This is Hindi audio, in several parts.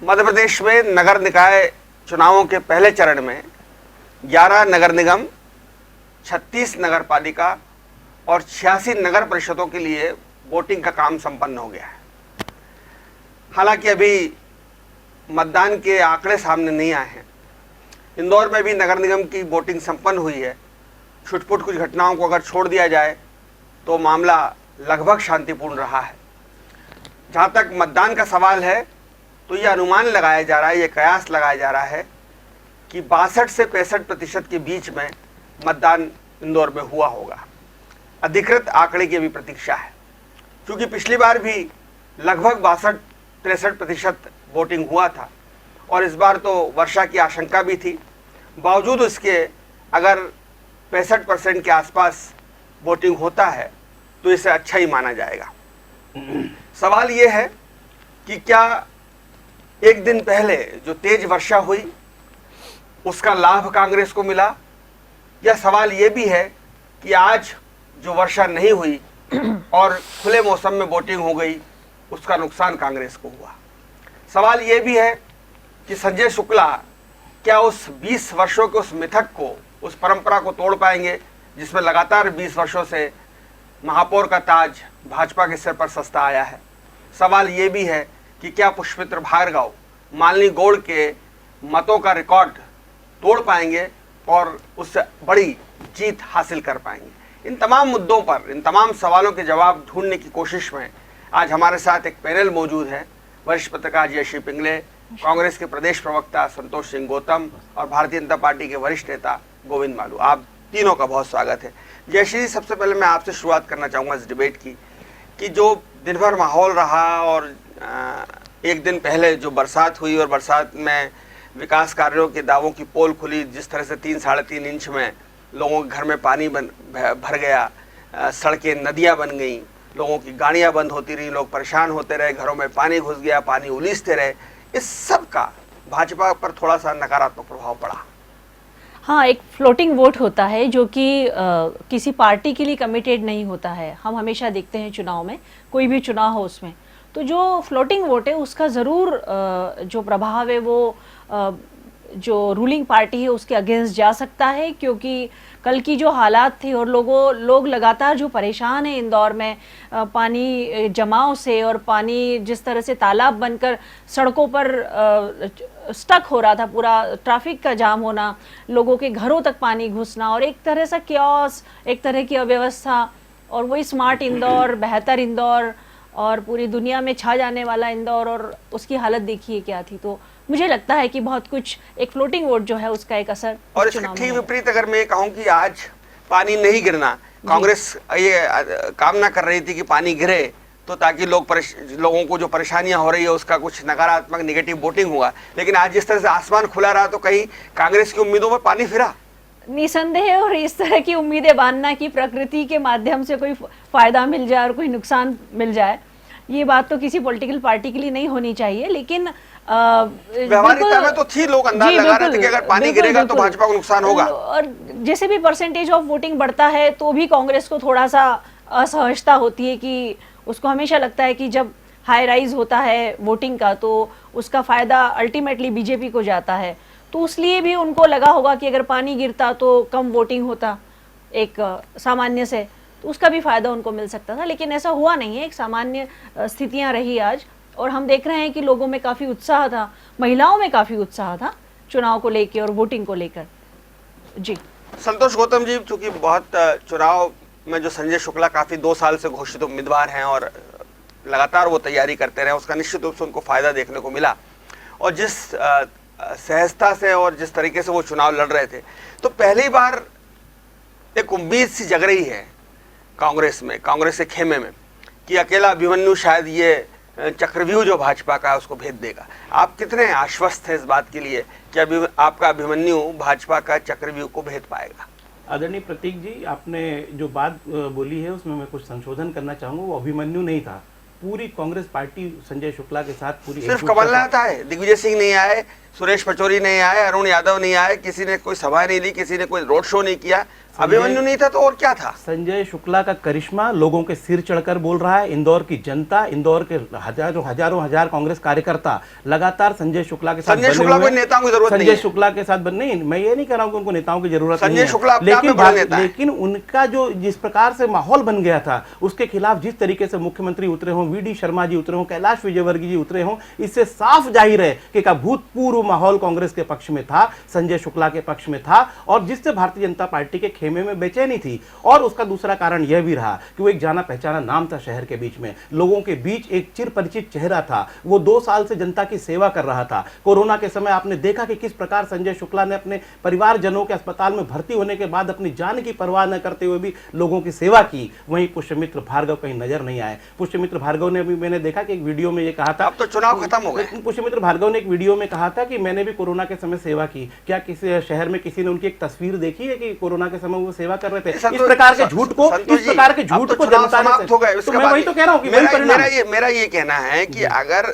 मध्य प्रदेश में नगर निकाय चुनावों के पहले चरण में 11 नगर निगम, 36 नगर पालिका और 86 नगर परिषदों के लिए वोटिंग का काम संपन्न हो गया है। हालांकि अभी मतदान के आंकड़े सामने नहीं आए हैं। इंदौर में भी नगर निगम की वोटिंग संपन्न हुई है। छुटपुट कुछ घटनाओं को अगर छोड़ दिया जाए तो मामला लगभग शांतिपूर्ण रहा है। जहाँ तक मतदान का सवाल है तो यह अनुमान लगाया जा रहा है, यह कयास लगाया जा रहा है कि 62 से 65% के बीच में मतदान इंदौर में हुआ होगा। अधिकृत आंकड़े की अभी प्रतीक्षा है, क्योंकि पिछली बार भी लगभग 62-63% वोटिंग हुआ था और इस बार तो वर्षा की आशंका भी थी। बावजूद इसके अगर 65% के आसपास वोटिंग होता है तो इसे अच्छा ही माना जाएगा। सवाल ये है कि क्या एक दिन पहले जो तेज वर्षा हुई उसका लाभ कांग्रेस को मिला, या सवाल ये भी है कि आज जो वर्षा नहीं हुई और खुले मौसम में वोटिंग हो गई उसका नुकसान कांग्रेस को हुआ। सवाल ये भी है कि संजय शुक्ला क्या उस 20 वर्षों के उस मिथक को, उस परंपरा को तोड़ पाएंगे जिसमें लगातार 20 वर्षों से महापौर का ताज भाजपा के सिर पर सस्ता आया है। सवाल ये भी है कि क्या पुष्पमित्र भार्गव मालिनी गौड़ के मतों का रिकॉर्ड तोड़ पाएंगे और उससे बड़ी जीत हासिल कर पाएंगे। इन तमाम मुद्दों पर, इन तमाम सवालों के जवाब ढूंढने की कोशिश में आज हमारे साथ एक पैनल मौजूद है। वरिष्ठ पत्रकार जयश्री पिंगले, कांग्रेस के प्रदेश प्रवक्ता संतोष सिंह गौतम और भारतीय जनता पार्टी के वरिष्ठ नेता गोविंद मालू। आप तीनों का बहुत स्वागत है। जयश्री, सबसे पहले मैं आपसे शुरुआत करना चाहूँगा इस डिबेट की कि जो दिन भर माहौल रहा और एक दिन पहले जो बरसात हुई और बरसात में विकास कार्यों के दावों की पोल खुली, जिस तरह से 3-3.5 इंच में लोगों के घर में पानी भर गया, सड़कें नदियाँ बन गईं, लोगों की गाड़ियाँ बंद होती रही, लोग परेशान होते रहे, घरों में पानी घुस गया, पानी उलीसते रहे, इस सब का भाजपा पर थोड़ा सा नकारात्मक प्रभाव पड़ा। हाँ, एक फ्लोटिंग वोट होता है जो कि किसी पार्टी के लिए कमिटेड नहीं होता है। हम हमेशा देखते हैं चुनाव में, कोई भी चुनाव हो उसमें, तो जो फ्लोटिंग वोट है उसका ज़रूर जो प्रभाव है वो जो रूलिंग पार्टी है उसके अगेंस्ट जा सकता है, क्योंकि कल की जो हालात थे और लोग लगातार जो परेशान हैं इंदौर में पानी जमाव से, और पानी जिस तरह से तालाब बनकर सड़कों पर स्टक हो रहा था, पूरा ट्रैफिक का जाम होना, लोगों के घरों तक पानी घुसना और एक तरह से क्योस, एक तरह की अव्यवस्था, और वही स्मार्ट इंदौर, बेहतर इंदौर और पूरी दुनिया में छा जाने वाला इंदौर, और उसकी हालत देखिए क्या थी। तो मुझे लगता है कि बहुत कुछ एक फ्लोटिंग वोट जो है उसका एक असर। और इसके ठीक विपरीत अगर मैं कहूँ कि आज पानी नहीं गिरना, कांग्रेस ये कामना कर रही थी कि पानी गिरे तो ताकि लोगों को जो परेशानियां हो रही है उसका कुछ नकारात्मक नेगेटिव वोटिंग हुआ, लेकिन आज जिस तरह से आसमान खुला रहा तो कहीं कांग्रेस की उम्मीदों पर पानी फिरा। निसंदेह, और इस तरह की उम्मीदें बांधना कि प्रकृति के माध्यम से कोई फायदा मिल जाए और कोई नुकसान मिल जाए, ये बात तो किसी पॉलिटिकल पार्टी के लिए नहीं होनी चाहिए। लेकिन व्यवहारिकता में तो थी, लोग अंदाज लगा रहे थे कि अगर पानी गिरेगा तो भाजपा को नुकसान होगा, और जैसे भी परसेंटेज ऑफ वोटिंग बढ़ता है तो भी कांग्रेस को थोड़ा सा असहजता होती है कि उसको हमेशा लगता है कि जब हाई राइज होता है वोटिंग का तो उसका फायदा अल्टीमेटली बीजेपी को जाता है। तो इसलिए भी उनको लगा होगा कि अगर पानी गिरता तो कम वोटिंग होता एक सामान्य से, तो उसका भी फायदा उनको मिल सकता था, लेकिन ऐसा हुआ नहीं है। एक सामान्य स्थितियां रही आज, और हम देख रहे हैं कि लोगों में काफ़ी उत्साह था, महिलाओं में काफ़ी उत्साह था चुनाव को लेकर और वोटिंग को लेकर। जी संतोष गौतम जी, चूंकि बहुत चुनाव में जो संजय शुक्ला काफ़ी 2 साल से घोषित उम्मीदवार हैं और लगातार वो तैयारी करते रहे, उसका निश्चित रूप से उनको फ़ायदा देखने को मिला, और जिस सहजता से और जिस तरीके से वो चुनाव लड़ रहे थे, तो पहली बार एक उम्मीद सी जग रही है कांग्रेस में, कांग्रेस के खेमे में, कि अकेला अभिमन्यु शायद ये चक्रव्यूह जो भाजपा का है उसको भेद देगा। आप कितने आश्वस्त हैं इस बात के लिए कि आपका अभिमन्यु भाजपा का चक्रव्यूह को भेद पाएगा? आदरणीय प्रतीक जी, आपने जो बात बोली है उसमें मैं कुछ संशोधन करना चाहूँगा। वो अभिमन्यु नहीं था, पूरी कांग्रेस पार्टी संजय शुक्ला के साथ पूरी सिर्फ कमलनाथ आए, दिग्विजय सिंह नहीं आए, सुरेश पचौरी नहीं आए, अरुण यादव नहीं आए, किसी ने कोई सभा नहीं ली, किसी ने कोई रोड शो नहीं किया, अभिमन्यु नहीं था तो और क्या था? संजय शुक्ला का करिश्मा लोगों के सिर चढ़कर बोल रहा है। इंदौर की जनता, इंदौर के हजारों हजार कांग्रेस कार्यकर्ता लगातार संजय शुक्ला के साथ संजय शुक्ला को नेताओं की जरूरत नहीं है। संजय शुक्ला के साथ नहीं, मैं ये नहीं कह रहा हूं कि उनको नेताओं की जरूरत नहीं है। संजय शुक्ला अपने आप में बड़ा नेता है। लेकिन उनका जो जिस प्रकार से माहौल बन गया था, उसके खिलाफ जिस तरीके से मुख्यमंत्री उतरे हों, वीडी शर्मा जी उतरे हों, कैलाश विजयवर्गीय जी उतरे हों, इससे साफ जाहिर है कि एक अभूतपूर्व माहौल कांग्रेस के पक्ष में था, संजय शुक्ला के पक्ष में था, और जिससे भारतीय जनता पार्टी के खेमे में बेचैनी थी। और उसका दूसरा कारण यह भी रहा कि वो एक जाना पहचाना नाम था शहर के बीच में, लोगों के बीच एक चिर परिचित चेहरा था। वो 2 साल से जनता की सेवा कर रहा था। कोरोना के समय आपने देखा कि किस प्रकार संजय शुक्ला ने अपने परिवारजनों के अस्पताल में भर्ती होने के बाद अपनी जान की परवाह न करते हुए भी लोगों की सेवा की। वहीं पुष्यमित्र भार्गव कहीं नजर नहीं आए। पुष्यमित्र भार्गव ने अभी, मैंने देखा कि एक वीडियो में ये कहा था, अब तो चुनाव खत्म हो गए। पुष्यमित्र भार्गव ने एक वीडियो में कहा था कि मैंने भी कोरोना के समय सेवा की। क्या किसी शहर में किसी ने उनकी एक तस्वीर देखी है कि कोरोना के समय वो सेवा कर रहे थे? इस प्रकार के झूठ को जनता ने, तो मैं वही तो कह रहा हूं कि मेरा ये कहना है कि अगर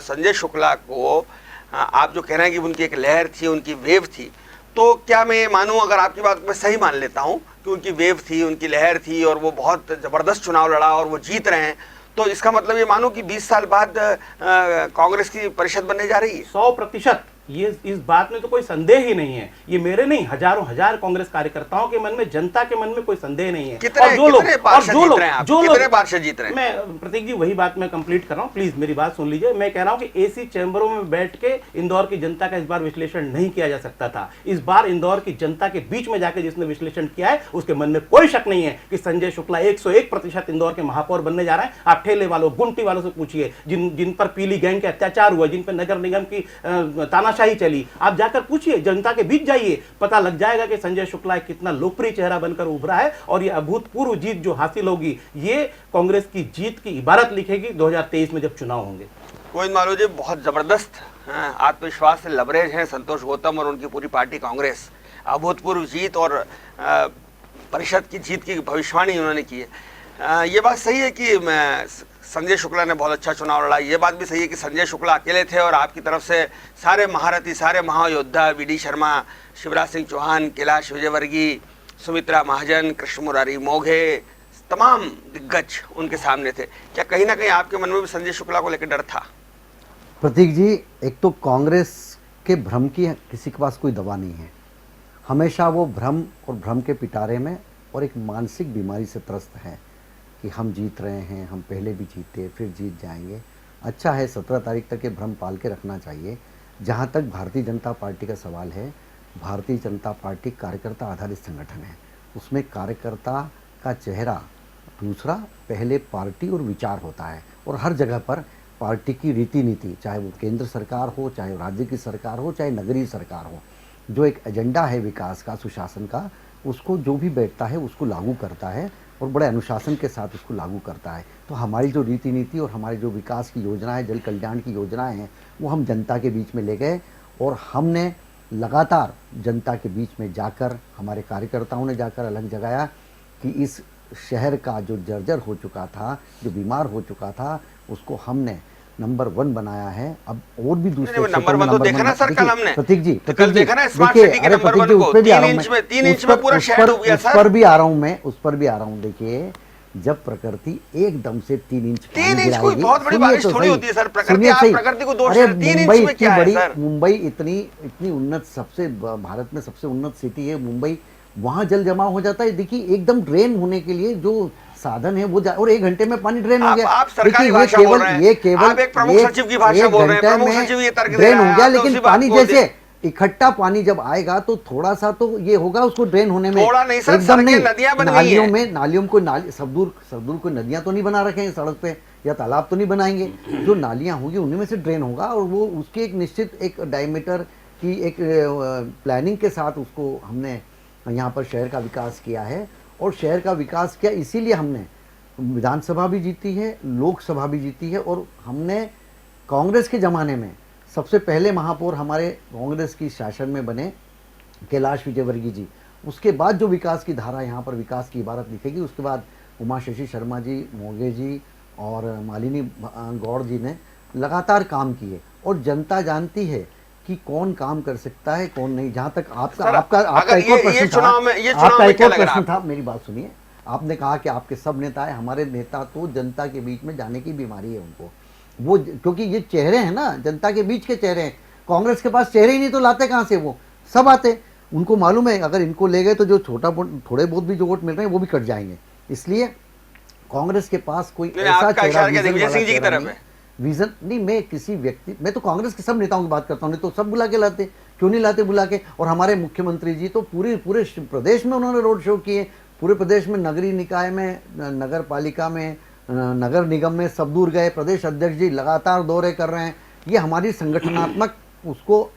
संजय शुक्ला को आप जो कह रहे हैं कि उनकी एक लहर थी, उनकी वेव थी, तो क्या मैं ये मानूं, अगर आपकी बात मैं सही मान लेता हूं कि उनकी वेव थी, उनकी लहर थी और वो बहुत जबरदस्त चुनाव लड़ा और वो जीत रहे हैं, तो इसका मतलब ये मानूं कि 20 साल बाद कांग्रेस की परिषद बनने जा रही है? 100%। ये इस बात में तो कोई संदेह ही नहीं है। ये मेरे नहीं, हजारों हजार कांग्रेस कार्यकर्ताओं के मन में, जनता के मन में कोई संदेह नहीं है। कितने पार्षद जीत रहे हैं? मैं प्रतीक जी वही बात मैं कंप्लीट कर रहा हूं, प्लीज मेरी बात सुन लीजिए। मैं कह रहा हूं कि एसी चैम्बरों में बैठ के इंदौर की जनता का इस बार विश्लेषण नहीं किया जा सकता था। इस बार इंदौर की जनता के बीच में जाकर जिसने विश्लेषण किया है, उसके मन में कोई शक नहीं है कि संजय शुक्ला 101% इंदौर के महापौर बनने जा रहे हैं। आप ठेले वालों, गुमटी वालों से पूछिए, जिन पर पीली गैंग के अत्याचार हुआ, जिन पर नगर निगम की तानाशाही चली, आप जाकर पूछिए, जनता के बीच जाइए, पता लग जाएगा कि संजय शुक्ला कितना लोकप्रिय चेहरा बनकर उभरा है। और ये अभूतपूर्व जीत जो हासिल होगी, ये कांग्रेस की जीत की इबारत लिखेगी 2023 में जब चुनाव होंगे। गोविंद मालू जी, बहुत जबरदस्त आत्मविश्वास से लबरेज हैं संतोष गौतम और उनकी पूरी पार्टी कांग्रेस। अभूतपूर्व जीत और परिषद की जीत की भविष्यवाणी उन्होंने की है। ये बात सही है कि संजय शुक्ला ने बहुत अच्छा चुनाव लड़ा। ये बात भी सही है कि संजय शुक्ला अकेले थे और आपकी तरफ से सारे महारथी, सारे महायोद्धा, वीडी शर्मा, शिवराज सिंह चौहान, कैलाश विजयवर्गीय, सुमित्रा महाजन, कृष्ण मुरारी मोघे, तमाम दिग्गज उनके सामने थे। क्या कहीं ना कहीं आपके मन में भी संजय शुक्ला को लेकर डर था? प्रतीक जी, एक तो कांग्रेस के भ्रम की किसी के पास कोई दवा नहीं है। हमेशा वो भ्रम और भ्रम के पिटारे में और एक मानसिक बीमारी से त्रस्त है कि हम जीत रहे हैं, हम पहले भी जीते, फिर जीत जाएंगे। अच्छा है, 17 तारीख तक ये भ्रम पाल के रखना चाहिए। जहाँ तक भारतीय जनता पार्टी का सवाल है, भारतीय जनता पार्टी कार्यकर्ता आधारित संगठन है। उसमें कार्यकर्ता का चेहरा दूसरा पहले पार्टी और विचार होता है, और हर जगह पर पार्टी की रीति नीति, चाहे वो केंद्र सरकार हो, चाहे राज्य की सरकार हो, चाहे नगरीय सरकार हो, जो एक एजेंडा है विकास का, सुशासन का, उसको जो भी बैठता है उसको लागू करता है और बड़े अनुशासन के साथ उसको लागू करता है। तो हमारी जो रीति नीति और हमारी जो विकास की योजना है, जल कल्याण की योजनाएं हैं, वो हम जनता के बीच में ले गए और हमने लगातार जनता के बीच में जाकर, हमारे कार्यकर्ताओं ने जाकर अलग जगाया कि इस शहर का जो जर्जर हो चुका था, जो बीमार हो चुका था, उसको हमने नंबर 1 बनाया है। अब और भी दूसरे नंबर 1 तो देखा ना सर कल हमने, प्रतीक जी, कल देखा ना स्मार्ट सिटी के नंबर 1 को 3 इंच में पूरा शहर डूब गया सर। उस पर भी आ रहा हूं मैं, उस पर भी आ रहा हूं। देखिए, जब प्रकृति एकदम से 3 इंच कोई बहुत बड़ी बारिश थोड़ी होती है सर। प्रकृति को दोष है, 3 इंच में क्या है सर? मुंबई इतनी उन्नत, सबसे भारत में सबसे उन्नत सिटी है मुंबई, वहां जल जमा हो जाता है। देखिए, एकदम ड्रेन होने के लिए जो साधन है वो और 1 घंटे में पानी ड्रेन हो गया। आप सरकारी भाषा बोल रहे हैं, ये केवल आप एक प्रमुख सचिव की भाषा बोल रहे हैं, प्रमुख सचिव ये तर्क ड्रेन हो गया। लेकिन पानी जैसे इकट्ठा पानी जब आएगा तो थोड़ा सा तो ये होगा उसको ड्रेन होने में, एकदम नहीं। नालियों को सब दूर कोई नदियां तो नहीं बना रखे हैं सड़क पे, या तालाब तो नहीं बनाएंगे। जो नालियां होगी उन्हीं में से ड्रेन होगा, और वो उसकी एक निश्चित एक डायमीटर की एक प्लानिंग के साथ उसको हमने यहाँ पर शहर का विकास किया है। और शहर का विकास किया इसीलिए हमने विधानसभा भी जीती है, लोकसभा भी जीती है। और हमने कांग्रेस के ज़माने में सबसे पहले महापौर हमारे कांग्रेस की शासन में बने कैलाश विजयवर्गीय जी। उसके बाद जो विकास की धारा यहाँ पर विकास की इबारत लिखेगी, उसके बाद उमा शशि शर्मा जी, मोगे जी और मालिनी गौड़ जी ने लगातार काम किए। और जनता जानती है कि कौन काम कर सकता है कौन नहीं। जहां तक आपका सर, आपका आपका अगर एक और ये प्रश्न चुनाव था, में- ये चुनाव आपका में एक क्या और लग रहा प्रश्न है था, मेरी बात सुनिए। आपने कहा कि आपके सब नेता है, हमारे नेता तो जनता के बीच में जाने की बीमारी है उनको, वो क्योंकि ये चेहरे हैं ना, जनता के बीच के चेहरे हैं। कांग्रेस के पास चेहरे ही नहीं तो लाते कहां से, वो सब आते। उनको मालूम है अगर इनको ले गए तो जो थोड़े बहुत भी जो वोट मिल रहे हैं वो भी कट जाएंगे। इसलिए कांग्रेस के पास कोई नहीं, ऐसा आपका चेहरा इशारा क्या विजन दिग्विजय वाला सिंह जी की चेहरा तरफ नहीं। है? विजन नहीं, मैं किसी व्यक्ति, मैं तो कांग्रेस के सब नेताओं की बात करता हूँ, नहीं तो सब बुला के लाते, क्यों नहीं लाते बुला के। और हमारे मुख्यमंत्री जी तो पूरे प्रदेश में उन्होंने रोड शो किए, पूरे प्रदेश में, नगरीय निकाय में, नगर पालिका में, नगर निगम में, सब दूर गए। प्रदेश अध्यक्ष जी लगातार दौरे कर रहे हैं। ये हमारी संगठनात्मक उसको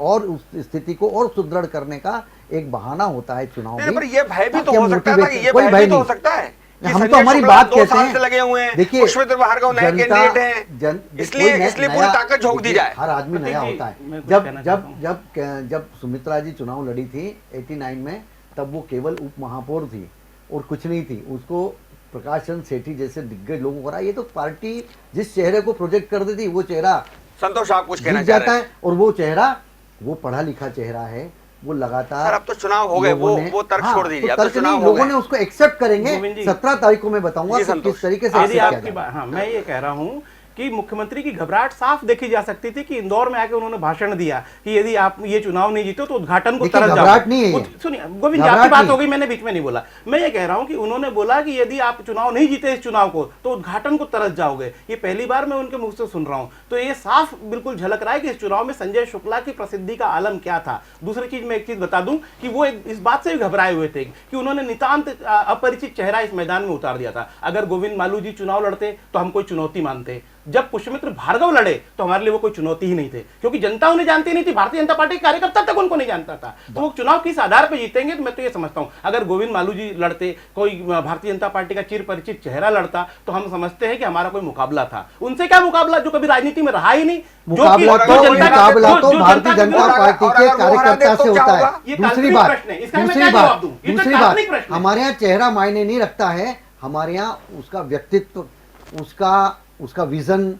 और उस स्थिति को और सुदृढ़ करने का एक बहाना होता है चुनाव नहीं, में। पर ये भय भी तो ताकि हो हम सकता है ना, motivate- ये कोई भय भय भी तो हो नहीं। सकता है कि हम तो संजय हमारी शुक्ला बात 2 कहते साल हैं, से लगे हुए हैं, देखिए, पुष्पेंद्र भार्गव नए जनता- कैंडिडेट हैं, इसलिए कोई पूरी ताकत झोंक दी देखिए, जाए। हर आदमी प्रतीक नया जी, होता है। मैं कुछ जब कहना जब चाहता हूं। जब जब सुमित्रा जी चुनाव लड़ी थी 89 में, तब वो केवल उप महापौर थी और कुछ नहीं थी। उसको प्रकाश चंद्र सेठी जैसे दिग्गज लोगों को रहा, ये तो पार्टी जिस चेहरे को प्रोजेक्ट कर देती वो चेहरा संतोष, आप कुछ कहना जीत चाह जाता रहे हैं? है। और वो चेहरा, वो पढ़ा लिखा चेहरा है, वो लगातार। सर, अब तो चुनाव हो गए, लोगों ने- वो तर्क हाँ, छोड़ दीजिए, तो अब तो तर्क चुनाव नहीं, हो लोगों गए। ने उसको एक्सेप्ट करेंगे। गोविंद जी। 17 तारीख को मैं बताऊंगा जी, कि संतोष। किस तरीके से यदि accept किया आपकी जाए। बात, हाँ, मैं ये कह रहा हूं कि मुख्यमंत्री की घबराहट साफ देखी जा सकती थी कि इंदौर में आके उन्होंने भाषण दिया कि यदि आप ये चुनाव नहीं जीते तो उद्घाटन को देखिए, तरस घबराहट नहीं है ये। सुनिए गोविंद जी, घबराहट आपकी बात नहीं। हो गई, मैंने बीच में नहीं बोला। मैं ये कह रहा हूं कि उन्होंने बोला कि यदि आप चुनाव नहीं जीते इस चुनाव को तो उद्घाटन को तरस जाओगे। ये पहली बार मैं उनके मुख से सुन रहा हूं, तो ये साफ बिल्कुल झलक रहा है कि इस चुनाव में संजय शुक्ला की प्रसिद्धि का आलम क्या था। दूसरी चीज, मैं एक चीज बता दूं कि वो इस बात से भी घबराए हुए थे कि उन्होंने नितांत अपरिचित चेहरा इस मैदान में उतार दिया था। अगर गोविंद मालू जी चुनाव लड़ते तो हम कोई चुनौती मानते, जब पुष्पमित्र भार्गव लड़े तो हमारे लिए वो कोई चुनौती ही नहीं थे, क्योंकि जनता उन्हें जानती नहीं थी, भारतीय जनता पार्टी के कार्यकर्ता तक उनको नहीं जानता था। तो वो चुनाव किस आधार पर जीतेंगे, तो मैं तो ये समझता हूं अगर गोविंद मालू जी लड़ते, कोई भारतीय जनता पार्टी का चिर परिचित चेहरा लड़ता, तो हम समझते हैं कि हमारा कोई मुकाबला था। उनसे क्या मुकाबला, जो कभी राजनीति में रहा ही नहीं। मुकाबला तो भारतीय जनता पार्टी और के अगर वो हरा दे कार्यकर्ता तो से क्या होता है। होगा? ये दूसरी काल्पनिक बात, प्रश्न है, इसका मैं क्या जवाब दूं? ये तो दूसरी काल्पनिक बात, प्रश्न है। हमारे यहाँ चेहरा मायने नहीं रखता है, हमारे यहाँ उसका व्यक्तित्व, उसका विजन,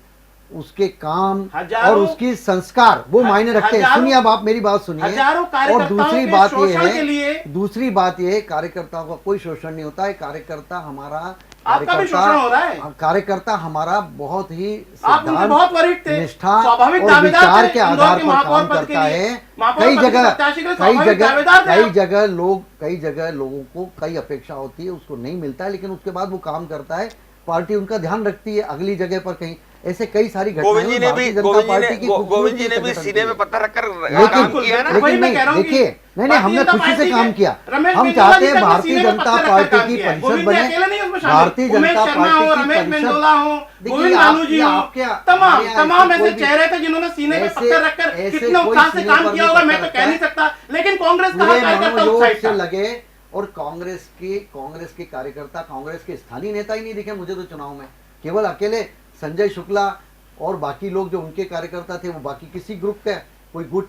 उसके काम और उसकी संस्कार वो मायने रखते हैं। सुनिए, अब आप मेरी बात सुनिए। हजारों और कार्यकर्ताओं दूसरी के बात शोषण ये के लिए- है, दूसरी बात ये, कार्यकर्ताओं का कोई शोषण नहीं होता है। कार्यकर्ता हमारा, आपका भी शोषण हो रहा है। कार्यकर्ता हमारा बहुत ही आप उनसे बहुत वरिष्ठ थे, निष्ठा स्वाभाविक और दावेदार विचार थे, के इंदौर आधार के पर महापौर काम पद के करता लिए। है। महापौर कई पद के जगह प्रत्याशी के लिए स्वाभाविक दावेदार थे आप। कई जगह लोगों को कई अपेक्षा होती है, उसको नहीं मिलता है, लेकिन उसके बाद वो काम करता है, पार्टी उनका ध्यान रखती है अगली जगह पर कहीं। ऐसे कई सारी गोविंद जी घटनाएं ने भी भारतीय जनता पार्टी की गोविंद जी ने भी खूबसूरती सीने में है। पत्थर रखकर लेकिन काम किया है ना। वही लेकिन मैं नहीं, कह रहा हूं देखिए, कि नहीं हमने भारतीय खुशी से जनता काम पार्टी किया। के रमेश हम मेंदोला चाहते जी हैं तक भी भारतीय सीने में जनता पत्थर पार्टी रखकर की काम किया है। परिषद गोविंद जी बने। अकेले नहीं उसमें शामिल। भारतीय उमेश जनता शर्मा हो, पार्टी रमेश की मेंदोला हो, देखिए, गोविंद आप- मालू जी ये हो, आपके- हमारे यहाँ तमाम ऐसे ऐसे कोई चेहरे थे जिन्होंने सीने में ऐसे- पत्थर रखकर ऐसे कितने कोई उत्साह से सीने काम पर किया भी होगा मैं तो पत्थर कह नहीं रखता सकता, लेकिन कांग्रेस का पूरे कार्यकर्ता मनोयोग उत्साहित से था। लगे। और कांग्रेस के कार्यकर्ता, कांग्रेस के स्थानीय नेता ही नहीं दिखे मुझे तो चुनाव में। केवल अकेले संजय शुक्ला और बाकी लोग जो उनके कार्यकर्ता थे वो बाकी किसी ग्रुप के, कोई गुट,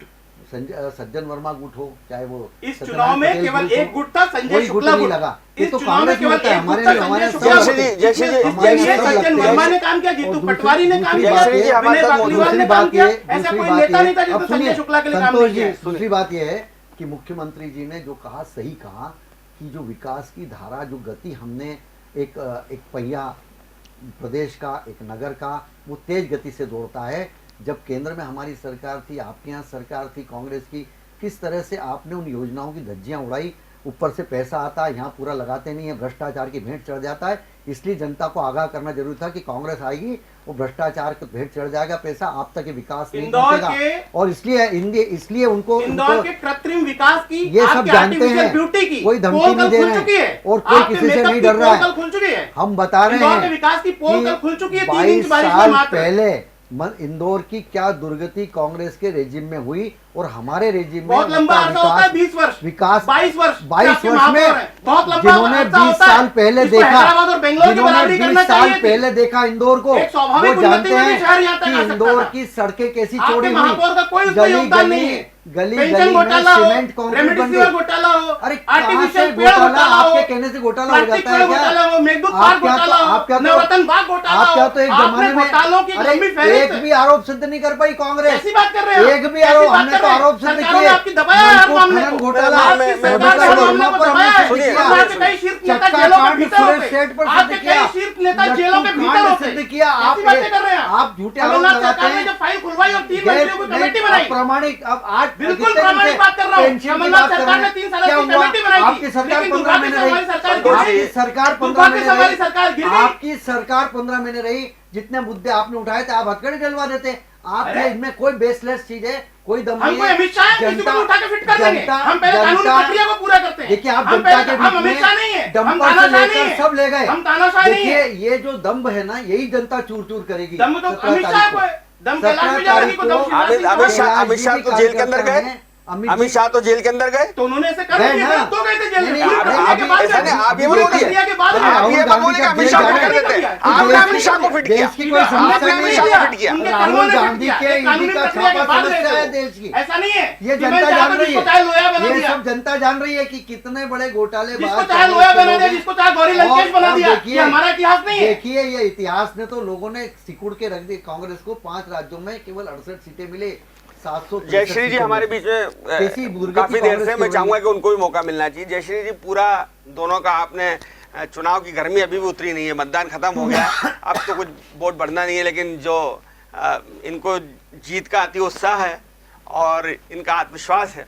सज्जन वर्मा गुट हो, चाहे वो इस सत्यनारायण चुनाव में पटेल केवल गुट एक हो, गुट था, संजय कोई गुट शुक्ला नहीं गुट। लगा। ये इस तो चुनाव में कांग्रेस में केवल होता है, एक गुट हमारे था, लिए हमारे संजय सब शुक्ला जय श्री जी, गुट। जय श्री जी, इसके लिए सज्जन वर्मा ने काम किया, जीतू पटवारी ने काम किया, दूसरी बात विनय बाकलीवाल ने काम किया। ऐसा कोई नेता नहीं था जिसने संजय शुक्ला के लिए काम नहीं किया। दूसरी बात यह है कि मुख्यमंत्री जी ने जो कहा सही कहा कि जो विकास की धारा, जो गति हमने एक पहिया प्रदेश का, एक नगर का, वो तेज गति से दौड़ता है। जब केंद्र में हमारी सरकार थी, आपके यहाँ सरकार थी कांग्रेस की, किस तरह से आपने उन योजनाओं की धज्जियां उड़ाई। ऊपर से पैसा आता है, यहाँ पूरा लगाते नहीं है, भ्रष्टाचार की भेंट चढ़ जाता है। इसलिए जनता को आगाह करना जरूरी था कि कांग्रेस आएगी, वो भ्रष्टाचार की भेंट चढ़ जाएगा, पैसा आप तक विकास नहीं पहुंचेगा। और इसलिए उनको इंदौर के कृत्रिम विकास की, ये सब आपके जानते आर्टिफिशियल हैं, ब्यूटी की कोई धमकी पोल नहीं कल दे खुल रहे चुकी है हैं और कोई आपके किसी से मेकअप नहीं की डर रहा पोल है। कल खुल चुकी है। हम बता रहे इंदौर के हैं विकास की पोल कि कल खुल चुकी है, 3 22 इंच बारिश में साल मात्र। पहले इंदौर की क्या दुर्गति कांग्रेस के रेजिम में हुई, और हमारे रेजिम में बहुत लंबा उनका अरसा होता है, 20 वर्ष, विकास 22 वर्ष 22 आपके वर्ष महापौर में हैं। बहुत लंबा जिन्होंने अरसा 20 होता है। साल पहले इसको देखा, हैदराबाद और बेंगलोर की जिन्होंने बराबरी 20 करना साल चाहिए थी। पहले देखा इंदौर को, एक स्वाभाविक वो उन्नति जानते में भी हैं शहर यहाँ तक कि आ सकता इंदौर था। की सड़कें कैसी आपके चौड़ी महापौर का कोई हुई, उसमें योगदान नहीं है। गली पेंशन गली में घोटाला हो, सीमेंट कंक्रीट बन रेमडेसिविर गए। घोटाला हो, अरे कहाँ से आर्टिफिशियल पेड़ घोटाला? घोटाला हो, आपके कहने से घोटाला हो प्लास्टिक जाता है पेड़ क्या? घोटाला हो, मेघदूत आप पार्क क्या घोटाला आप क्या हो, नवरत्न बाग घोटाला आप क्या हो, तो एक आपने जमाने में घोटालों की अरे लंबी फहरिस्त एक भी आरोप सिद्ध नहीं कर पाई कांग्रेस। कैसी बात कर रहे हैं आप? एक भी कैसी आरोप बात हमने कर तो रहे हैं? आरोप सिद्ध सरकारों किए। ने आपकी दबाया है हर नलको मामले खनन को। घोटाला आपकी सरकार ने हर मामले को पर दबाया है। हमने सिद्ध किया। आपके कई शीर्ष नेता चक्का जेलों के कांड भीतर सुरेश होते सेठ पर आपके सिद्ध किया। कई शीर्ष नेता लट्टू जेलों के भीतर कांड होते सिद्ध किया। कैसी बातें कर रहे हैं आप झूठे आरोप कमलनाथ लगाते सरकार ने हैं। जब फाइल खुलवाई और 3 मंत्रियों की कमेटी बनाई, प्रामाणिक अब आज बिल्कुल कितने दिन प्रामाणिक से बात कर रहा हूँ। पेंशन की कमलनाथ बात कर सरकार रहे ने हैं। 3 साल क्या की हुआ? कमेटी बनाई थी, आपकी सरकार लेकिन 15 दुर्भाग्य महीने से रही। हमारी सरकार गिर आपकी गई। सरकार 15 दुर्भाग्य से महीने हमारी रही। सरकार गिर गई। आपकी सरकार 15 महीने रही। जितने मुद्दे आपने उठाए थे आप हथकड़ी डलवा देते। आपने अरे! इनमें कोई बेसलेस चीज है, कोई दम हम नहीं कोई है। अमित शाह है, किसी को भी उठा के फिट कर देंगे। जनता- हम पहले कानूनी जनता- प्रक्रिया को पूरा करते हैं। देखिए आप हम जनता पहले- के हम बीच अमित शाह नहीं में है, हम डंपर से तानाशाह नहीं लेकर है, सब ले गए। हम तानाशाह नहीं देखिए है। ये जो दम्भ है ना यही जनता चूर चूर करेगी। दम तो 17 अमित शाह तारीख को है। दम कैलाश 17 विजयवर्गीय को, दम तारीख शिवराज सिंह अमित चौहान शाह को। अमित शाह तो जेल के अंदर गए। अमित शाह तो जेल के अंदर गए। तो उन्होंने ऐसे कर गए दिया ना। था, तो गए थे जेल में। नहीं, पूरी आप- प्रक्रिया आप- के बाद ऐसा गए। नहीं, आप ये पूरी बोलोगे। प्रक्रिया के बाद अरे गए। आप राहुल ये गांधी बोले कि का अमित शाह जेल को जाने फिट कर का देते। दिया। आपने देश अमित की- शाह को फिट किया। देश की कोई आपने समस्या अमित नहीं शाह है। को फिट किया। उनके राहुल कर्मों ने फिट गांधी किया। के एक कानूनी ईडी का प्रक्रिया के छापा बाद समस्या गए है थे। देश की। ऐसा नहीं है ये कि मैं जनता चाहता जान हूं रही जिसको चाहे लोया है। बना ये दिया, सब जनता जान रही है कि कितने बड़े घोटाले जिसको चाहे लोया बना दिया, जिसको चाहे गौरी लंकेश बना दिया। ये हमारा इतिहास नहीं है। देखिए ये इतिहास ने तो लोगों ने सिकुड़ के रख दी। कांग्रेस को 5 राज्यों में केवल 68 सीटें मिले। 763 जयश्री जी हमारे बीच कैसी में दुर्गति काफी देर कांग्रेस से की मैं हो चाहूंगा रही कि उनको भी मौका मिलना चाहिए। जयश्री जी पूरा दोनों का आपने चुनाव की गर्मी अभी भी उतरी नहीं है, मतदान खत्म हो गया है, अब तो कुछ वोट बढ़ना नहीं है, लेकिन जो इनको जीत का अति उत्साह है और इनका आत्मविश्वास है,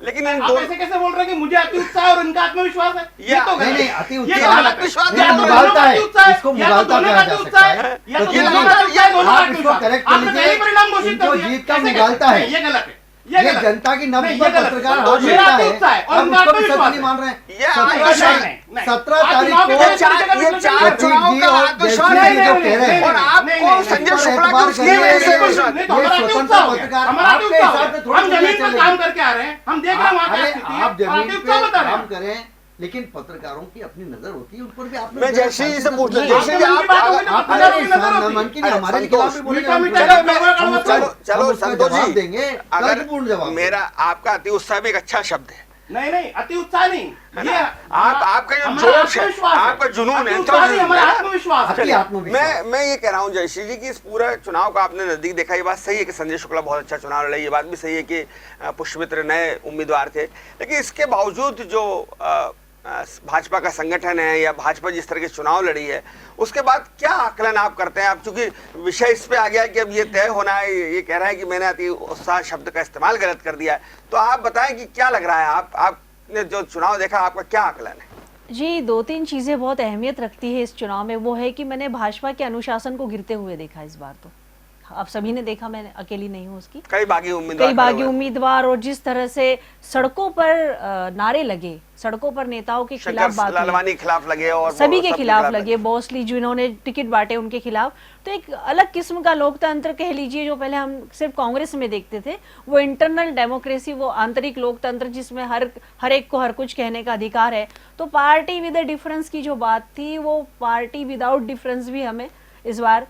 लेकिन इन आप दो ऐसे कैसे बोल रहे हैं कि मुझे अति उत्साह है और इनका आत्मविश्वास है? ये तो नहीं, गलत नहीं, है। अति ये उत्साह- तो गलत है। आत्मविश्वास या क्या तो मुगालता दोनों का है? अति उत्साह है, इसको या तो मुगालता दोनों कहा का जा अति सकता उत्साह है। है, या तो तो दोनों ठीक का है, अति उत्साह है, दोनों का आप अति इसको उत्साह है। correct कर आपने लीजिए। पहले परिणाम घोषित इनको कर दिया। जीत का कैसे मुगालता गलत? है। नहीं, ये गलत है। ये गलत है। जनता की नब्ज नहीं, पर ये गलत है। पत्रकार तो हाथ मेरा देता अति है। उत्साह है और अब उनका उसको भी सच आत्मविश्वास नहीं है। मान रहे हैं। ये 17 नहीं, तारीख नहीं। 17 आज तारीख चुनाव के को पहले ये चार प्रतीक चुनाव जी का और आत्मविश्वास जयश्री जी है जो कह रहे हैं और आपको संजय इस पर शुक्ला एतबार को उसकी करिए। वजह से ये परेशान। नहीं, तो हमारा अति स्वतंत्र उत्साह हो गया। पत्रकार हमारा अति आपके उत्साह हो हिसाब गया। से थोड़ी हम जमीन पर चलेगी। काम करके आ रहे हैं, हम देख रहे हैं वहाँ क्या अरे स्थिति है आप और अति जमीन उत्साह पे बता रहे काम हैं। करें, लेकिन पत्रकारों की अपनी नजर होती है, उन पर भी आपने मैं जयश्री जी से पूछ लूं, नहीं, जयश्री जी आपके मन की बात होगी तो आप पत्रकारों की नजर होती है। मन की नहीं, अरे हमारे संतोष, खिलाफ भी बोलेंगे, मीठा हम मीठा बोलेंगे। जब कड़वा हम कड़वा उसका- चलो हम उसका संतोष जवाब जी, देंगे, अगर तर्कपूर्ण जवाब मेरा आपका अति उत्साह भी एक अच्छा शब्द है, नहीं नहीं, अति उत्साह नहीं, ये आपका जो हमारा जोश है, आत्मविश्वास आपका जुनून है, अति उत्साह नहीं, हमारा है। आत्मविश्वास है। आपकी आत्मविश्वास। मैं ये कह रहा हूँ जयश्री जी कि इस पूरे चुनाव का आपने नजदीक देखा, ये बात सही है कि संजय शुक्ला बहुत अच्छा चुनाव लड़े, ये बात भी सही है कि पुष्पमित्र नए उम्मीदवार थे, लेकिन इसके बावजूद जो भाजपा का संगठन है या भाजपा जिस तरह के चुनाव लड़ी है, उसके बाद क्या आकलन आप करते हैं? आप चूंकि विषय इस पे आ गया कि अब ये तय होना है, ये कह रहा है कि मैंने अति उत्साह शब्द का इस्तेमाल गलत कर दिया है, तो आप बताएं कि क्या लग रहा है? आपने जो चुनाव देखा, आपका क्या आकलन है? जी, 2-3 चीज़ें बहुत अहमियत रखती है इस चुनाव में। वो है कि मैंने भाजपा के अनुशासन को गिरते हुए देखा इस बार। तो आप सभी ने देखा, मैं अकेली नहीं हूँ उसकी। कई बागी उम्मीदवार कई बागी उम्मीदवार और जिस तरह से सड़कों पर नारे लगे, सड़कों पर नेताओं के खिलाफ बात हुई, लालवानी के खिलाफ लगे और सभी के सबके खिलाफ लगे, बॉसली जिन्होंने टिकट बांटे उनके खिलाफ। तो एक अलग किस्म का लोकतंत्र कह लीजिए, जो पहले हम सिर्फ कांग्रेस में देखते थे, वो इंटरनल डेमोक्रेसी, वो आंतरिक लोकतंत्र जिसमें हर एक को हर कुछ कहने का अधिकार है। तो पार्टी विद डिफरेंस की जो बात थी, वो पार्टी विदाउट डिफरेंस भी हमें इस बार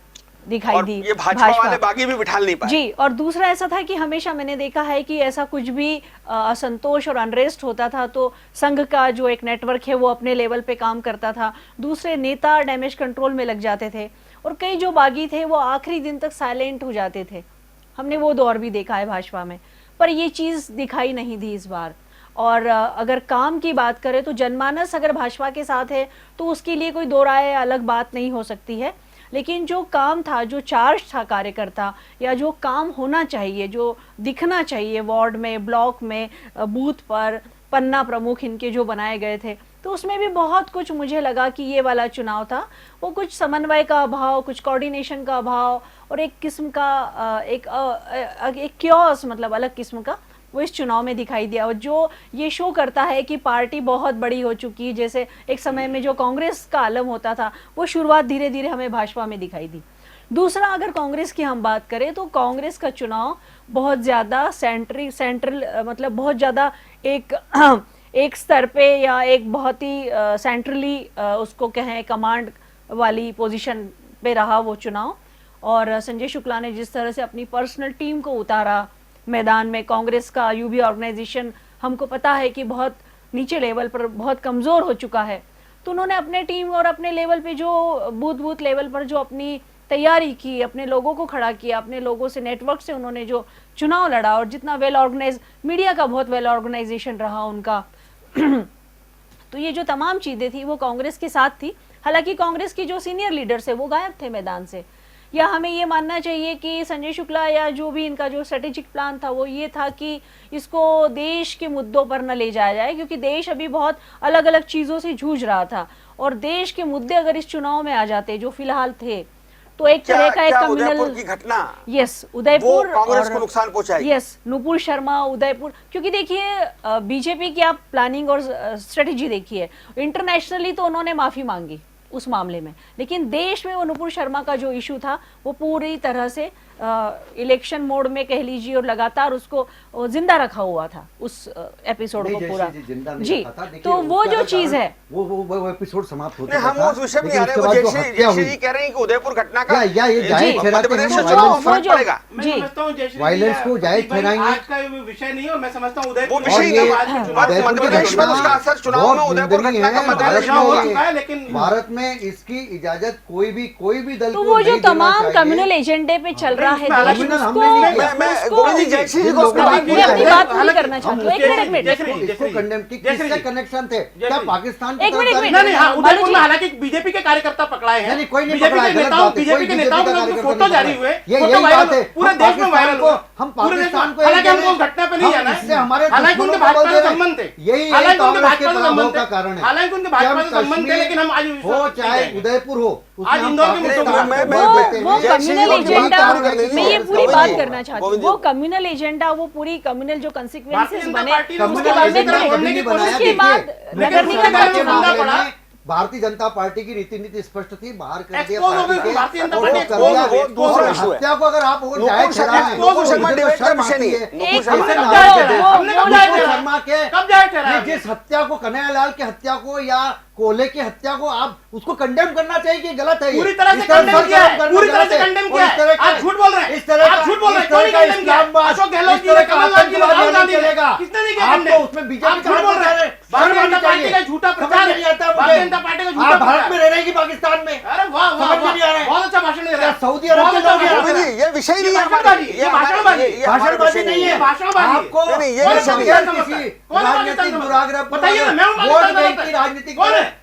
दिखाई और दी। ये भाजपा वाले बागी भी बिठा नहीं पाए। जी, और दूसरा ऐसा था कि हमेशा मैंने देखा है कि ऐसा कुछ भी असंतोष और अनरेस्ट होता था तो संघ का जो एक नेटवर्क है वो अपने लेवल पे काम करता था, दूसरे नेता डैमेज कंट्रोल में लग जाते थे और कई जो बागी थे वो आखिरी दिन तक साइलेंट हो जाते थे। हमने वो दौर भी देखा है भाजपा में, पर ये चीज़ दिखाई नहीं दी इस बार। और अगर काम की बात करें तो जनमानस अगर भाजपा के साथ है तो उसके लिए कोई दो राय अलग बात नहीं हो सकती है, लेकिन जो काम था, जो चार्ज था कार्यकर्ता, या जो काम होना चाहिए, जो दिखना चाहिए वार्ड में, ब्लॉक में, बूथ पर, पन्ना प्रमुख इनके जो बनाए गए थे, तो उसमें भी बहुत कुछ मुझे लगा कि ये वाला चुनाव था वो कुछ समन्वय का अभाव, कुछ कोऑर्डिनेशन का अभाव और एक किस्म का एक क्योस, मतलब अलग किस्म का, वो इस चुनाव में दिखाई दिया। और जो ये शो करता है कि पार्टी बहुत बड़ी हो चुकी है, जैसे एक समय में जो कांग्रेस का आलम होता था, वो शुरुआत धीरे धीरे हमें भाजपा में दिखाई दी। दूसरा, अगर कांग्रेस की हम बात करें तो कांग्रेस का चुनाव बहुत ज़्यादा सेंट्रल मतलब बहुत ज़्यादा एक एक स्तर पे या एक बहुत ही सेंट्रली उसको कहें कमांड वाली पोजीशन पे रहा वो चुनाव। और संजय शुक्ला ने जिस तरह से अपनी पर्सनल टीम को उतारा मैदान में, कांग्रेस का यूबी ऑर्गेनाइजेशन हमको पता है कि बहुत नीचे लेवल पर बहुत कमज़ोर हो चुका है, तो उन्होंने अपने टीम और अपने लेवल पे जो बूथ लेवल पर जो अपनी तैयारी की, अपने लोगों को खड़ा किया, अपने लोगों से नेटवर्क से उन्होंने जो चुनाव लड़ा और जितना वेल ऑर्गेनाइज, मीडिया का बहुत वेल ऑर्गेनाइजेशन रहा उनका तो ये जो तमाम चीज़ें थी वो कांग्रेस के साथ थी। हालांकि कांग्रेस की जो सीनियर लीडर्स है वो गायब थे मैदान से। या हमें ये मानना चाहिए कि संजय शुक्ला या जो भी इनका जो स्ट्रेटेजिक प्लान था वो ये था कि इसको देश के मुद्दों पर न ले जाया जाए, क्योंकि देश अभी बहुत अलग अलग चीज़ों से जूझ रहा था और देश के मुद्दे अगर इस चुनाव में आ जाते जो फिलहाल थे तो एक तरह का एक उदयपुर की घटना, यस, उदयपुर वो कांग्रेस को नुकसान पहुंचाएगी। यस, नुपुर शर्मा, उदयपुर, क्योंकि देखिए बीजेपी की आप प्लानिंग और स्ट्रेटेजी देखिए, इंटरनेशनली तो उन्होंने माफी मांगी उस मामले में, लेकिन देश में वो नुपुर शर्मा का जो इशू था वो पूरी तरह से इलेक्शन मोड में कह लीजिए और लगातार उसको जिंदा रखा हुआ था उस एपिसोड को पूरा जी। तो वो जो चीज है वो एपिसोड समाप्त होता हम उस विषय में आ रहे हैं। जैसे जी कह रहे हैं कि उदयपुर घटना का वायलेंस को जायज ठहराएंगे, आज का विषय नहीं है। मैं समझता हूँ वो विषय मध्य प्रदेश में उसका असर चुनाव में उदयपुर घटना का मध्य प्रदेश में हो चुका है, लेकिन भारत में इसकी इजाजत कोई भी दल तो वो जो तमाम कम्युनल एजेंडे पे चल रहा है, गोविंद जी जयश्री जी को अपनी बात पूरी करना चाहती हूँ। एक मिनट, इसको कंडेम किससे कनेक्शन थे? क्या पाकिस्तान एक मिनट नहीं, हाँ, उदयपुर में हालांकि बीजेपी के कार्यकर्ता पकड़ाए हैं, कोई नहीं बीजेपी के नेताओं के फोटो जारी हुए, फोटो वायरल, पूरे देश में वायरल हुआ। हम पाकिस्तान को, हालांकि हमको घटना पे नहीं जाना है, हमारे हालांकि उनके भाजपा से संबंध थे, यही हालांकि उनके कांग्रेस के भाजपा से पराभव संबंध का थे, कारण है। हालांकि उनके भाजपा से संबंध थे, लेकिन हम आज हो चाहे उदयपुर हो, आज इंदौर के मुद्दों वो कम्युनल एजेंडा, मैं ये पूरी बात करना चाहती हूँ, वो कम्युनल एजेंडा, वो पूरी कम्युनल जो कंसिक्वेंसेस बने उसके बाद नगर निगम का भारतीय जनता पार्टी की रीति नीति स्पष्ट थी, बाहर कर दिया भारतीय जनता पार्टी दूसरा हत्या को अगर आप जायज शर्मा के जिस हत्या को, कन्हैयालाल की हत्या को या कोले की हत्या को आप उसको कंडेम करना चाहिए कि गलत है? पूरी तरह से कंडेम किया है, पूरी तरह से कंडेम किया है। आप झूठ बोल रहे हैं, इस तरह आप झूठ बोल रहे हैं, कोई नहीं कंडेम किया। अशोक गहलोत जी ने, कमलनाथ जी ने, राहुल गांधी ने, किसने नहीं किया कंडेम? उसमें बीजेपी आप झूठ बोल रहे हैं, भारतीय जनता पार्टी का झूठा प्रचार है, भारतीय जनता पार्टी का झूठा प्रचार। भारत में रह रहे कि पाकिस्तान में? अरे वाह वाह, बहुत अच्छा भाषण दे रहे हैं। सऊदी अरब के लोग, ये विषय नहीं है, भाषणबाजी नहीं है, आपको राजनीतिक दुराग्रह, वोट बैंक की राजनीति,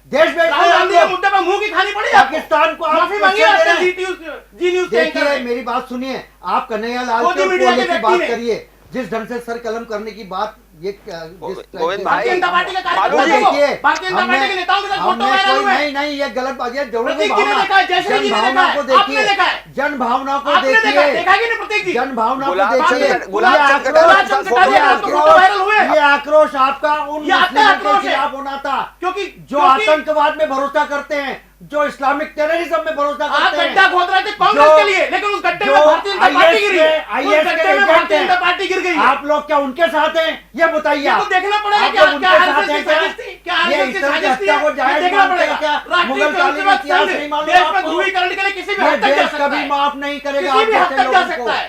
देश में राहुल गांधी के मुद्दे पर मुंह की खानी पड़ी, पाकिस्तान को माफी मांगी आपने जी न्यूज़ के एंकर देखिए, मेरी बात सुनिए, आप कन्हैयालाल के कोले की बात करिए, जिस ढंग से सर कलम करने की बात, ये गोविंद भाई, भारतीय जनता पार्टी का कार्यकर्ता देखिए, भारतीय जनता पार्टी के नेताओं के साथ फोटो वायरल हुए। नहीं, ये गलत बात है। प्रतीक जी ने देखा है, जयश्री जी ने देखा है, आपने देखा है, जन भावना को आपने देखा देखिए, देखा कि नहीं प्रतीक जी? जन भावना को गुलाब देखिए, चंद फोटो वायरल हुए। ये आक्रोश आपका उन ये आपका मुस्लिमों आक्रोश के है। खिलाफ होना था क्योंकि जो आतंकवाद में भरोसा करते हैं, जो इस्लामिक टेररिज्म में भरोसा आप करते हैं। गड्ढा खोद रहे थे कांग्रेस के लिए, लेकिन उस गड्ढे में भारतीय जनता पार्टी गिरी, उस गड्ढे में भारतीय जनता पार्टी गिर गई। आप लोग क्या उनके साथ हैं? ये बताइए। तो देखना पड़ेगा क्या उनके साथ आरएसएस हैं की क्या? साजिश थी, क्या ये आरएसएस की इस तरह की साजिश थी, हत्या को जायज देखना मानते हैं पड़ेगा। क्या? राष्ट्रीय मुगलकालीन स्वयंसेवक इतिहास संघ नहीं मालूम देश में आपको? ध्रुवीकरण के लिए किसी भी ये हद तक जा देश सकता कभी है, माफ नहीं करेगा किसी भी आप हद जैसे तक जा लोगों को। सकता है।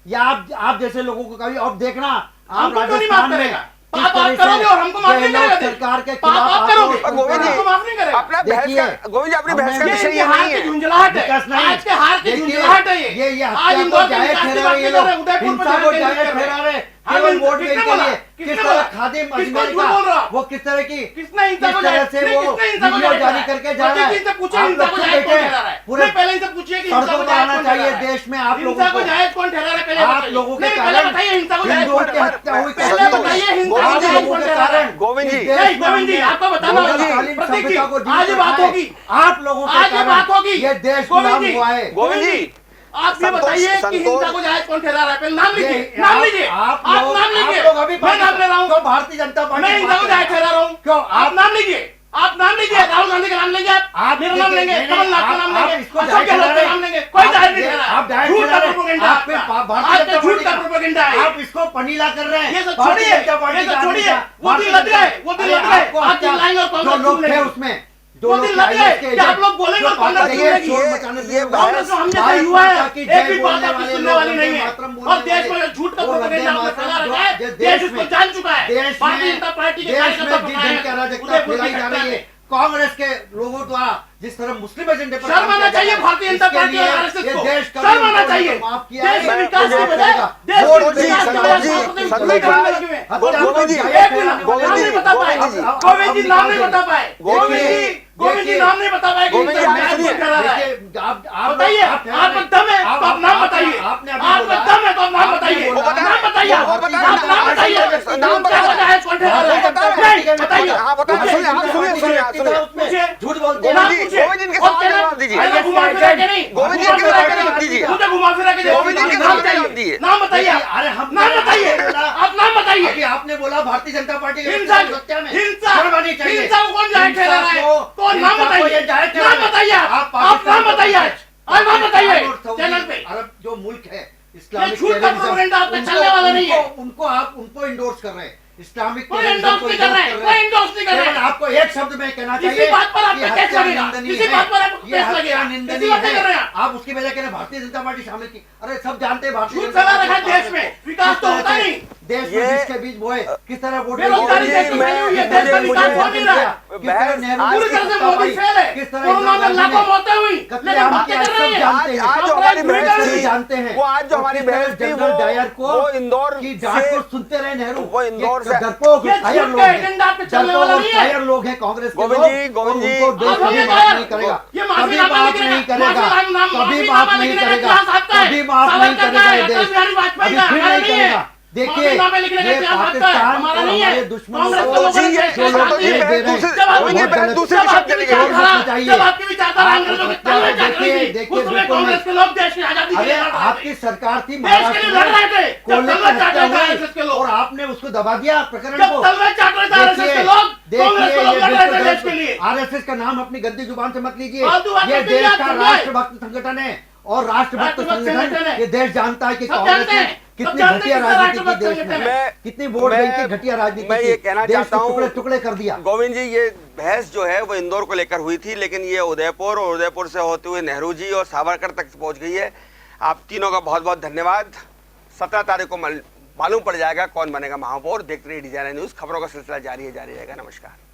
या आप जैसे लोगों को कभी, अब देखना आप हमको क्यों नहीं माफ राजस्थान में करेगा? किस आप तरह करोगे और हमको माफ नहीं गहलोत करेगा? सरकार के आप खिलाफ करोगे, गोविंद जी, हमको माफ नहीं करेगा। अपना बहस देखिए, का, गोविंद जी अपनी बहस का हमने- विषय ये ये हार नहीं की है। झुंझलाहट है, विकास नहीं। आज के हार की देखिए, झुंझलाहट है ये आज हत्या को इंदौर के जायज विकास की ठहरा बात रहे हैं कर रहे हैं, लोग, उदयपुर पर हिंसा को जायज जायज कर रहे ठहरा हैं। रहे हैं हम केवल वोट किसने बैंक के बोला? लिए। किसने किस बोला? तरह खादिम किसको अजमेर झूठ बोल रहा? का वो किस तरह की, किसने हिंसा किस को तरह जायज- से नहीं, वो किसने हिंसा को वीडियो जायज जारी करा है? करके जा रहा प्रतीक जी है। से पूछिए आप हिंसा लोग को खुद जायज कौन देखें, ठहरा रहा है? पूरे नहीं, पहले इनसे पूछिए कि हिंसा सड़कों को पर जायज आना कौन चाहिए ठहरा रहा है? देश में आप लोगों हिंसा को को। जायज कौन ठहरा रहा है? पहले आप बताइए। लोगों के नहीं, पहले कारण बताइए हिंसा को जायज हिंदुओं कौन की ठहरा रहा है? हत्या हुई, पहले बताइए हिंसा को आप जायज लोगों कौन के ठहरा रहा है? कारण गोविंद जी, इस देश नहीं, में गोविंद जी, हमने आपको बताना होगा। मुगलकालीन प्रतीक जी, सभ्यता को जीवित आज ये बात रखा है। होगी। आप लोगों के आज ये बात कारण होगी। ये देश गोविंद गुलाम जी, हुआ है। गोविंद जी, आप ये बताइए कि हिंसा को जायज कौन ठहरा रहा है? पहले नाम लीजिए, नाम लीजिए, आप नाम लीजिए। लोग अभी मैं नाम ले रहा हूँ, तो भारतीय जनता पार्टी मैं हिंसा को जायज ठहरा रहा हूँ। क्यों? आप नाम लीजिए, आप नाम लीजिए, राहुल गांधी का नाम लेंगे, आप मेरा नाम लेंगे, कमलनाथ का नाम लेंगे, इसको अशोक गहलोत का नाम लेंगे, कोई जाहिर नहीं करा। आप डायरेक्ट झूठ का करा रहे हैं। प्रोपेगेंडा आप पे आपका, भारतीय आपके जनता झूठ पार्टी का का- प्रोपेगेंडा है। आप इसको पनीला कर रहे हैं। ये सब भारतीय छोड़िए, जनता पार्टी ये सब का छोड़िए, आदमी वो दिन लग गए, वो दिन लग गए, आपको आप क्या- चिल्लाएंगे और जो कांग्रेस लोग थे चुनेगी। उसमें वो जो लोग दिन लग गए कि आप लोग बोलेंगे और कांग्रेस चुनेगी। ये कांग्रेस में हम जैसा युवा है, एक भी बात आपकी सुनने वाली नहीं है। और देश में झूठ का प्रोपेगेंडा आपने फैला रखा है, देश उसको जान चुका है। भारतीय जनता पार्टी के कार्यकर्ता फैलाई जा रही है कांग्रेस के लोगों द्वारा, जिस तरह मुस्लिम एजेंडे पर शर्म आना चाहिए भारतीय जनता पार्टी और आरएसएस को, शर्म आना चाहिए। देश में विकास की बजाय देश में विकास की बजाय सांस्कृतिक काम में लगे हुए हैं। गोविंद जी, एक भी नाम नहीं बता पाए, गोविंद जी नाम नहीं बता पाए, गोविंद जी नाम नहीं बता पाए कि गोविंद जी, आप मैच सुनिए। कौन करा रहा है। आप बताइए, आपका दम है तो आप नाम बताइए, आपका दम है तो आप नाम बताइए, नाम बताइए, आप नाम बताइए, नाम क्या होता है, कौन ठहरा रहा है, नहीं बताइए, हाँ, बताइए, सुनिए, आप सुनिए। पूछिए, झूठ बोलते नाम हैं। गोविंद जी, पूछिए, गोविंद जी इनके और सवाल कहना- जवाब दीजिए। अरे घुमा फिरा के नहीं, गोविंद जी घुमा इनके फिरा सवाल के जवाब नहीं, दीजिए। मुझे घुमा फिरा के गोविंद जी इनके नाम सवाल बताइए, जवाब दीजिए। नाम बताइए, अरे हम नाम बताइए, आप नाम बताइए। अभी आपने बोला भारतीय जनता पार्टी के हिंसा सत्या में हिंसा शर्म आनी चाहिए। हिंसा को कौन जाहिर ठहरा रहा है, कौन नाम हिंसा को बताइए, ये जाहिर ठहरा नाम रहा है। बताइए, आप नाम बताइए आज नाम बताइए चैनल पे। अरब जो मुल्क है ये इस्लामिक झूठ का टेररिज्म, प्रोपेगेंडा आपका उनको- चलने वाला नहीं है। उनको आप उनको इंडोर्स कर रहे हैं, इस्लामिक कोई टेररिज्म endorse को नहीं कर रहे हैं, endorse कोई endorse नहीं कर रहे हैं। केवल आपको एक शब्द में कहना किसी चाहिए बात पर आपका कि केस हत्या लगेगा, निंदनीय किसी है। बात पर आपको ये केस हत्या लगेगा, निंदनीय किसी बात नहीं कर रहे हैं है। आप उसकी वजह कहना भारतीय जनता पार्टी शामिल की। अरे सब जानते हैं भारतीय झूठ जनता फैला पार्टी रखा है देश कांग्रेस में, को। विकास किस तो तरह होता से नहीं। देश में ये- बीच के बीच बोए किस तरह वोट बेरोजगारी किस देश तरह में फैली हुई है, देश का विकास हो नहीं रहा है। नेहरू पूरी तरह से मोदी फेल है, किस तरह कोरोना में लाखों मौतें हुई, कत्ले लेकिन आम बातें किया, कर रहे सब हैं। जानते हैं। आज जो हमारी पूरी बहस तरह थी, से जानते हैं वो आज जो और हमारी किस तरह बहस थी, जनरल डायर को वो इंदौर की डांट से- को सुनते रहे नेहरू। वो इंदौर से- डरपोक ये कायर झूठ लोग का हैं, एजेंडा आपके चलने वाला नहीं है। कायर लोग हैं कांग्रेस के गोविंद लोग, जी, और गोविंद जी, उनको देश आप कभी हमें माफ कायर- नहीं करेगा, ये कभी माफीनामा माफ लिखने नहीं का- करेगा, माफीनामा कभी लिखने माफ का नहीं इतिहास करेगा, आपका है, कभी माफ नहीं सावरकर का करेगा है, ये देश, अटल बिहारी वाजपेयी अभी का, फिर हमारा नहीं नहीं है। करेगा। देखिए माफीनामा लिखने का ये इतिहास आपका है, पाकिस्तान हमारा और नहीं है। हमारे दुश्मनों कांग्रेस को के लोगों ने जी, देश ये में तो शांति ये है। बहस दूसरी- जब आप- ये बहस दूसरी जब दिशा आपकी चली गई। विचारधारा- जब आपकी विचारधारा आप अंग्रेजों के देखिए, तल में चल रही थी, देखिए, उस समय बिल्कुल कांग्रेस के लोग देश की आजादी के अरे लिए लड़ रहे थे। आपकी सरकार थी देश के लिए लड़ रहे थे, जब कोयले तलवार की चाट हत्या रहे थे हुई आरएसएस के लोग, और आपने उसको दबा दिया प्रकरण जब को। तलवार चाट रहे थे आरएसएस के लोग, कांग्रेस के लोग लड़ रहे थे देश के लिए। आरएसएस का नाम अपनी गंदी जुबान से मत लीजिए। फालतू बात ये मत देश कीजिए, का आप राष्ट्रभक्त संगठन है और राष्ट्रभक्त राष्ट्रभक्त संगठन संगठन है। ये देश जानता है कि सब कांग्रेस जानते ने हैं, सब कितनी जानते घटिया हैं कि राजनीति की राष्ट्रभक्त देश संगठन में, है। कितनी वोट बैंक की घटिया राजनीति मैं की, ये कहना देश चाहता को हूं- टुकड़े टुकड़े कर दिया। गोविंद जी, ये बहस जो है वो इंदौर को लेकर हुई थी, लेकिन ये उदयपुर और उदयपुर से होते हुए नेहरू जी और सावरकर तक पहुंच गई है। आप तीनों का बहुत बहुत धन्यवाद। 17 तारीख को मालूम पड़ जाएगा कौन बनेगा महापौर। देखते रहिए डिजाइनर न्यूज़, खबरों का सिलसिला जारी रहेगा। नमस्कार।